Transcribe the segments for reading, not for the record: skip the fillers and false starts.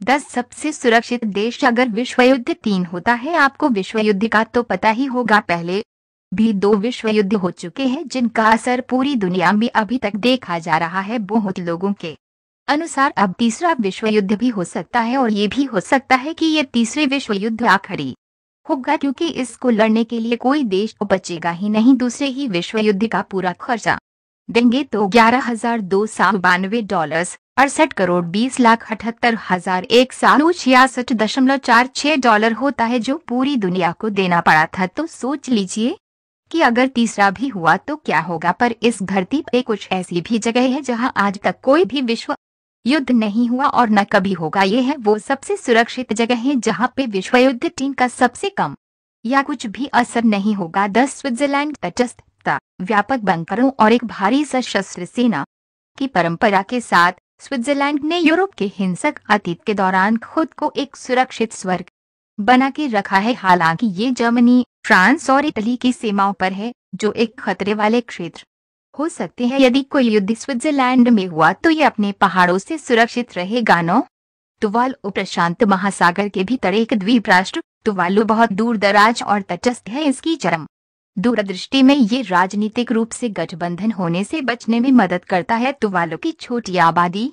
10 सबसे सुरक्षित देश अगर विश्व युद्ध 3 होता है। आपको विश्व युद्ध का तो पता ही होगा, पहले भी 2 विश्व युद्ध हो चुके हैं जिनका असर पूरी दुनिया में अभी तक देखा जा रहा है। बहुत लोगों के अनुसार अब तीसरा विश्व युद्ध भी हो सकता है और ये भी हो सकता है कि ये तीसरे विश्व युद्ध आखिरी होगा, क्योंकि इसको लड़ने के लिए कोई देश बचेगा ही नहीं। दूसरे ही विश्व युद्ध का पूरा खर्चा देंगे तो $11,292 $68,78,166.46 होता है, जो पूरी दुनिया को देना पड़ा था। तो सोच लीजिए कि अगर तीसरा भी हुआ तो क्या होगा। पर इस धरती पे कुछ ऐसी भी जगह है जहां आज तक कोई भी विश्व युद्ध नहीं हुआ और न कभी होगा। ये है वो सबसे सुरक्षित जगह है जहां पे विश्व युद्ध 3 का सबसे कम या कुछ भी असर नहीं होगा। 10 स्विट्जरलैंड तटस्थता, व्यापक बंकरों और एक भारी सशस्त्र सेना की परंपरा के साथ स्विट्जरलैंड ने यूरोप के हिंसक अतीत के दौरान खुद को एक सुरक्षित स्वर्ग बना के रखा है। हालांकि ये जर्मनी, फ्रांस और इटली की सीमाओं पर है, जो एक खतरे वाले क्षेत्र हो सकते हैं। यदि कोई युद्ध स्विट्जरलैंड में हुआ तो ये अपने पहाड़ों से सुरक्षित रहेगा। 9 तुवालू प्रशांत महासागर के भीतर एक द्वीप राष्ट्र। तुवालू बहुत दूर दराज और तटस्थ है। इसकी चरम दूरदृष्टि में ये राजनीतिक रूप से गठबंधन होने से बचने में मदद करता है। तुवालू की छोटी आबादी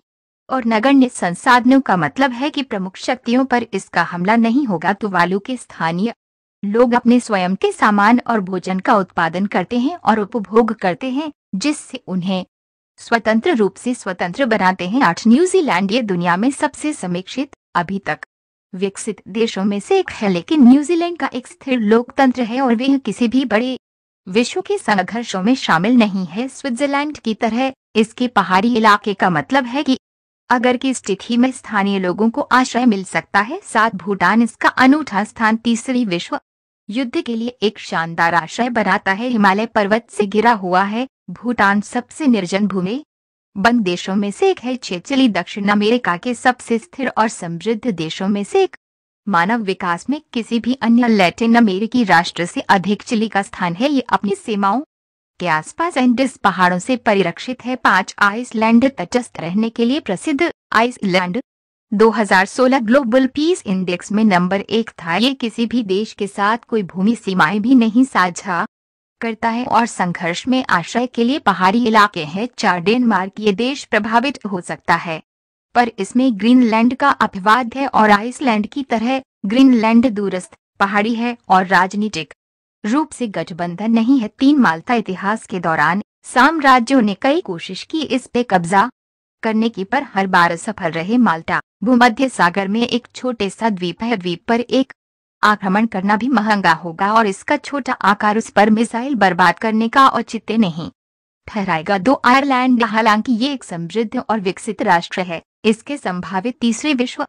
और नगण्य संसाधनों का मतलब है कि प्रमुख शक्तियों पर इसका हमला नहीं होगा। तुवालू के स्थानीय लोग अपने स्वयं के सामान और भोजन का उत्पादन करते हैं और उपभोग करते हैं, जिससे उन्हें स्वतंत्र रूप से स्वतंत्र बनाते हैं। 8 न्यूजीलैंड ये दुनिया में सबसे समीक्षित अभी तक विकसित देशों में से एक है, लेकिन न्यूजीलैंड का एक स्थिर लोकतंत्र है और वह किसी भी बड़े विश्व के संघर्षों में शामिल नहीं है। स्विट्जरलैंड की तरह इसके पहाड़ी इलाके का मतलब है कि अगर की स्थिति में स्थानीय लोगों को आश्रय मिल सकता है। 7 भूटान इसका अनूठा स्थान तीसरी विश्व युद्ध के लिए एक शानदार आश्रय बनाता है। हिमालय पर्वत से घिरा हुआ है। भूटान सबसे निर्जन भूमि बंद देशों में से एक है। चिली दक्षिण अमेरिका के सबसे स्थिर और समृद्ध देशों में से एक। मानव विकास में किसी भी अन्य लैटिन अमेरिकी राष्ट्र से अधिक चिली का स्थान है। ये अपनी सीमाओं के आसपास एंडीज पहाड़ों से परिरक्षित है। 5 आइसलैंड तटस्थ रहने के लिए प्रसिद्ध। आइसलैंड 2016 ग्लोबल पीस इंडेक्स में नंबर 1 था। ये किसी भी देश के साथ कोई भूमि सीमाएं भी नहीं साझा करता है और संघर्ष में आश्रय के लिए पहाड़ी इलाके हैं। 4 डेनमार्क ये देश प्रभावित हो सकता है, पर इसमें ग्रीनलैंड का अपवाद है और आइसलैंड की तरह ग्रीनलैंड दूरस्थ पहाड़ी है और राजनीतिक रूप से गठबंधन नहीं है। 3 माल्टा इतिहास के दौरान साम्राज्यों ने कई कोशिश की इस पे कब्जा करने की, पर हर बार असफल रहे। माल्टा भूमध्य सागर में एक छोटे सा द्वीप है। द्वीप पर एक आक्रमण करना भी महंगा होगा और इसका छोटा आकार उस पर मिसाइल बर्बाद करने का औचित्य नहीं ठहराएगा। 2 आयरलैंड, हालांकि ये एक समृद्ध और विकसित राष्ट्र है, इसके संभावित तीसरे विश्व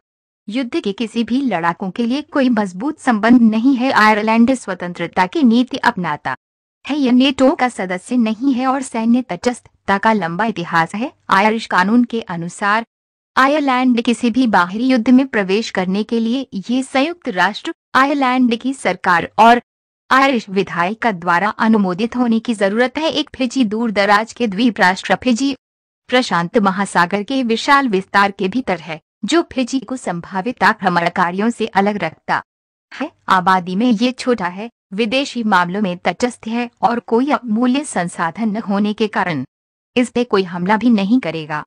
युद्ध के किसी भी लड़ाकों के लिए कोई मजबूत संबंध नहीं है। आयरलैंड स्वतंत्रता की नीति अपनाता है। यह नेटो का सदस्य नहीं है और सैन्य तटस्थता का लंबा इतिहास है। आयरिश कानून के अनुसार आयरलैंड किसी भी बाहरी युद्ध में प्रवेश करने के लिए ये संयुक्त राष्ट्र, आयरलैंड की सरकार और आयरिश विधायिका द्वारा अनुमोदित होने की जरूरत है। एक फिजी दूर दराज के द्वीप राष्ट्र। फिजी प्रशांत महासागर के विशाल विस्तार के भीतर है, जो फिजी को संभावित आक्रमणकारियों से अलग रखता है। आबादी में ये छोटा है, विदेशी मामलों में तटस्थ है और कोई अमूल्य संसाधन न होने के कारण इस पे कोई हमला भी नहीं करेगा।